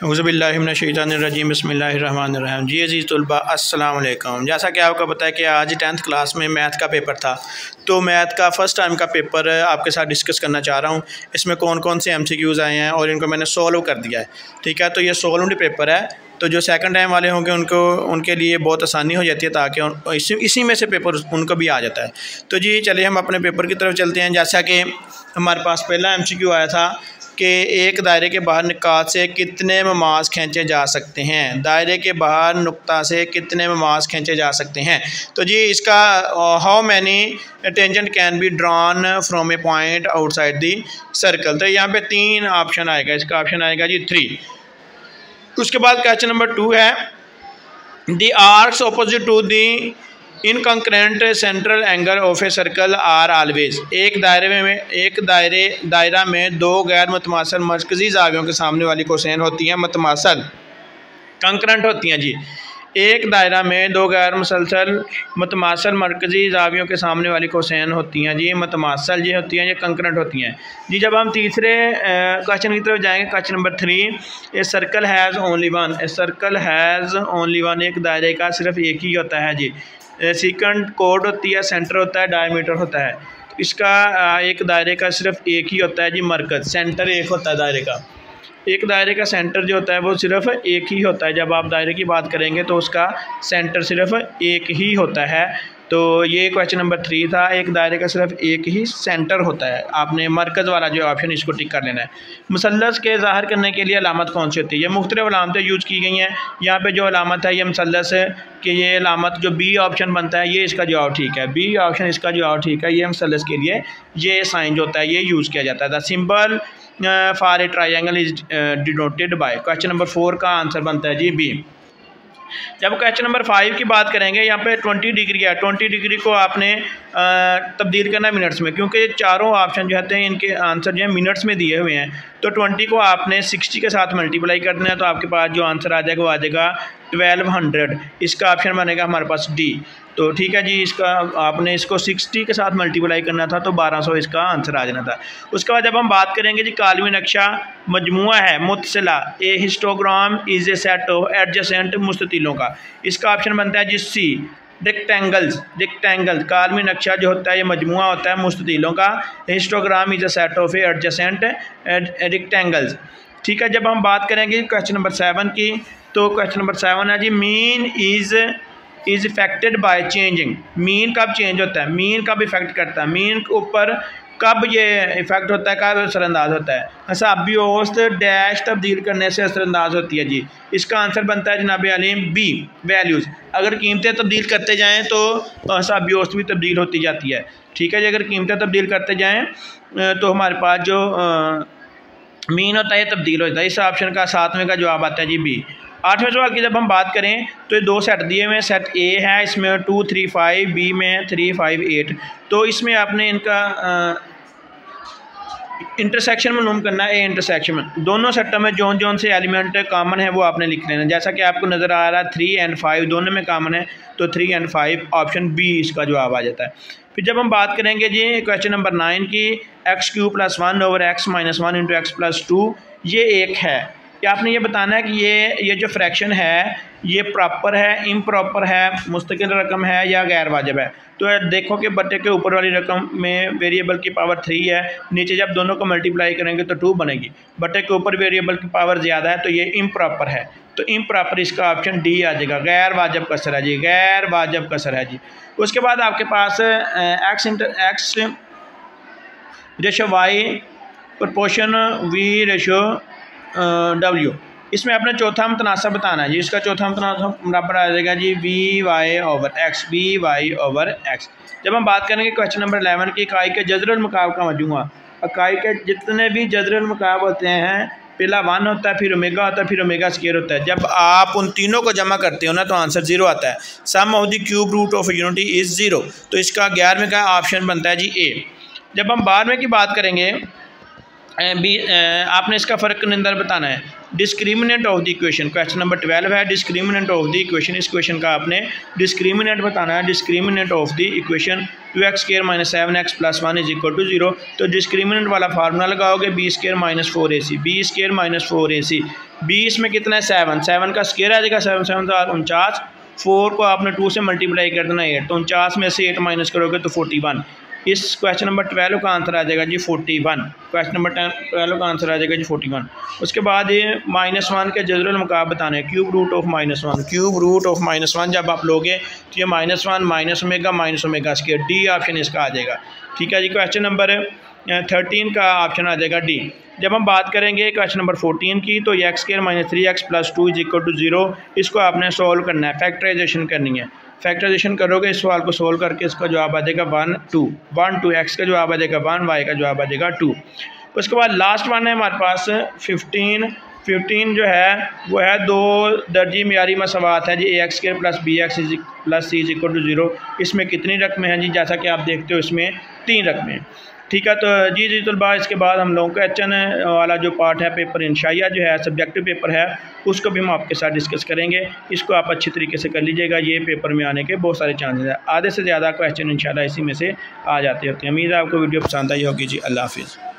औज़ुबिल्लाहिमिनश्शैतानिर्रजीम बिस्मिल्लाहिर्रहमानिर्रहीम। जी अज़ीज़ तलबा अस्सलाम वालेकुम। जैसा कि आपको पता है कि आज 10th क्लास में मैथ का पेपर था, तो मैथ का फ़र्स्ट टाइम का पेपर आपके साथ डिस्कस करना चाह रहा हूँ। इसमें कौन कौन से MCQs आए हैं और इनको मैंने सॉल्व कर दिया है। ठीक है, तो ये सॉल्व्ड पेपर है, तो जो सेकंड टाइम वाले होंगे उनके लिए बहुत आसानी हो जाती है, ताकि इसी में से पेपर उनको भी आ जाता है। तो जी चलिए हम अपने पेपर की तरफ चलते हैं। जैसा कि हमारे पास पहला MCQ आया था कि एक दायरे के बाहर निकात से कितने ममाज खींचे जा सकते हैं। दायरे के बाहर नुक्ता से कितने ममाज खींचे जा सकते हैं। तो जी इसका how many tangent can be drawn from A point outside the circle. तो यहाँ पे 3 ऑप्शन आएगा, इसका ऑप्शन आएगा जी 3। उसके बाद क्वेश्चन नंबर 2 है the arcs opposite to the incongruent central angle of a circle are always. एक दायरा में दो गैर मतमासल मरकज़ी ज़ावियों के सामने वाली कोसेन होती हैं, मतमासल कंकरेंट होती हैं जी। एक दायरा में दो गैर मतमासल मरकज़ी ज़ावियों के सामने वाली कोसेन होती हैं जी, मतमासल जी होती हैं, ये कंकरेंट होती हैं जी। जब हम तीसरे क्वेश्चन की तरफ जाएंगे, question number 3, a circle has only one. A circle has only one, एक दायरे का सिर्फ एक ही होता है जी। सेकंड कोड होती है, सेंटर होता है, डायमीटर होता है। तो इसका एक दायरे का सिर्फ एक ही होता है जी, मरकज़, सेंटर एक होता है दायरे का। एक दायरे का सेंटर जो होता है वो सिर्फ एक ही होता है। जब आप दायरे की बात करेंगे तो उसका सेंटर सिर्फ एक ही होता है। तो ये क्वेश्चन नंबर 3 था, एक दायरे का सिर्फ एक ही सेंटर होता है। आपने मरकज़ वाला जो ऑप्शन इसको टिक कर लेना है। मुसल्लस के ज़ाहिर करने के लिए अलामत कौन सी होती है। ये मुख्तलिफ अलामतें यूज़ की गई हैं। यहाँ पे जो अलामत है ये मुसल्लस है कि ये अलामत जो बी ऑप्शन बनता है ये इसका जवाब ठीक है, बी ऑप्शन इसका जवाब ठीक है। ये मुसल्लस के लिए ये साइन जो होता है ये यूज़ किया जाता है। The symbol for a triangle is denoted by. Question number 4 का आंसर बनता है जी बी। जब क्वेश्चन नंबर 5 की बात करेंगे, यहाँ पे 20 डिग्री है। 20 डिग्री को आपने तब्दील करना है मिनट्स में, क्योंकि चारों ऑप्शन जो होते हैं इनके आंसर जो है मिनट्स में दिए हुए हैं। तो 20 को आपने 60 के साथ मल्टीप्लाई करना है, तो आपके पास जो आंसर आ जाएगा वो आ जाएगा 1200। इसका ऑप्शन बनेगा हमारे पास डी। तो ठीक है जी, इसका आपने इसको 60 के साथ मल्टीप्लाई करना था, तो 1200 इसका आंसर आ जाना था। उसके बाद जब हम बात करेंगे जी, कालवी नक्शा मजमुआ है मुतसिला, a histogram is a set of adjacent मुस्ततिलों का। इसका ऑप्शन बनता है जी सी। रेक्टेंगल कालवी नक्शा जो होता है ये मजमुआ होता है मुस्ततिलों का। Histogram is a set of A adjacent rectangles. ठीक है, जब हम बात करेंगे क्वेश्चन नंबर 7 की, तो क्वेश्चन नंबर 7 है जी mean is affected by changing. Mean कब चेंज होता है, मीन कब इफेक्ट करता है, मीन के ऊपर कब ये इफेक्ट होता है, कब असरअंदाज होता है। हिसाबी औसत डैश तब्दील करने से असरअंदाज होती है जी। इसका आंसर बनता है जनाब अलीम बी, वैल्यूज़। अगर कीमतें तब्दील करते जाएँ तो हिसाबी औसत भी तब्दील होती जाती है। ठीक है जी, अगर कीमतें तब्दील करते जाएँ तो हमारे पास जो मीन होता है ये तब्दील होता है। इस ऑप्शन का 7वें का जवाब आता है जी बी। 8वें सवाल की जब हम बात करें तो ये 2 सेट दिए हुए हैं। सेट ए है, इसमें 2 3 5, बी में 3 5 8। तो इसमें आपने इनका इंटरसेक्शन मालूम करना है। ए इंटरसेक्शन में दोनों सेटों में जौन से एलिमेंट कॉमन है वो आपने लिख लेना। जैसा कि आपको नज़र आ रहा है 3 और 5 दोनों में कॉमन है, तो 3 और 5 ऑप्शन बी इसका जवाब आ जाता है। फिर जब हम बात करेंगे जी क्वेश्चन नंबर 9 की, x³ + 1 / x - 1 × x + 2, ये एक है कि आपने ये बताना है कि ये जो फ्रैक्शन है ये प्रॉपर है, इम्प्रॉपर है, मुस्तकिल रकम है या गैर वाजिब है। तो देखो कि बट्टे के ऊपर वाली रकम में वेरिएबल की पावर 3 है, नीचे जब दोनों को मल्टीप्लाई करेंगे तो 2 बनेगी। बट्टे के ऊपर वेरिएबल की पावर ज़्यादा है, तो ये इम्प्रॉपर है। तो इम्प्रॉपर इसका ऑप्शन डी आ जाएगा, गैर वाजिब कसर है जी, गैर वाजिब कसर है जी। उसके बाद आपके पास x ratio y proportion v ratio w। इसमें अपने चौथा मुतनासिब बताना है जी। इसका चौथा मुतनासिब बराबर आ जाएगा जी vy/x, vy/x। जब हम बात करेंगे क्वेश्चन नंबर 11 की, इकाई के जज़रुल मकाब का मजमूआ। इकाई के जितने भी जज़रुल मकाब होते हैं, पहला 1 होता है, फिर ओमेगा होता है, फिर ओमेगा स्क्वायर होता है। जब आप उन तीनों को जमा करते हो ना तो आंसर 0 आता है। Sum of the cube root of unity is 0। तो इसका 11वें का ऑप्शन बनता है जी ए। जब हम 12वें की बात करेंगे, आपने इसका फ़र्क अंदर बताना है। Discriminant of the equation, question number 12 है डिस्क्रिमिनेंट ऑफ द इक्वेशन। इस क्वेश्चन का आपने डिस्क्रिमिनेंट बताना है, discriminant of the equation 2x² - 7x + 1 = 0। तो डिस्क्रिमिनेंट वाला फार्मूला लगाओगे b² - 4ac, b² - 4ac, b इसमें कितना है 7, 7 का स्क्वायर आ जाएगा, 7 7 49, 4 को आपने 2 से मल्टीप्लाई कर देना 8, तो 49 में से 8 माइनस करोगे तो 41। इस क्वेश्चन नंबर 12 का आंसर आ जाएगा जी 41। क्वेश्चन नंबर 12 का आंसर आ जाएगा जी 41। उसके बाद ये -1 के जज़रुल मुकाब बताने हैं, cube root of -1, cube root of -1 जब आप लोगे तो ये -1 minus omega square, d option इसका आ जाएगा। ठीक है जी। क्वेश्चन नंबर 13 का ऑप्शन आ जाएगा डी। जब हम बात करेंगे क्वेश्चन नंबर 14 की, तो x² - 3x + 2 = 0, इसको आपने सोल्व करना है, फैक्टराइजेशन करनी है। फैक्टराइजेशन करोगे इस सवाल को सोल्व करके इसका जवाब आ जाएगा 1 2, 1 2, x का जवाब आ जाएगा 1, y का जवाब आ जाएगा 2। उसके बाद लास्ट वन है हमारे पास 15 जो है वो है 2 दर्जी मियारी मसवात है जी, ax² + bx + c = 0। इसमें कितनी रकमें हैं जी, जैसा कि आप देखते हो इसमें 3 रकमें। ठीक है। तो जी तलबा, इसके बाद हम लोगों का HN वाला जो पार्ट है पेपर इंशाइया जो है सब्जेक्टिव पेपर है, उसको भी हम आपके साथ डिस्कस करेंगे। इसको आप अच्छी तरीके से कर लीजिएगा, ये पेपर में आने के बहुत सारे चांसेस हैं। आधे से ज़्यादा क्वेश्चन इंशाल्लाह इसी में से आ जाते होते हैं। उम्मीद है आपको वीडियो पसंद आई होगी जी। अल्लाह हाफिज़।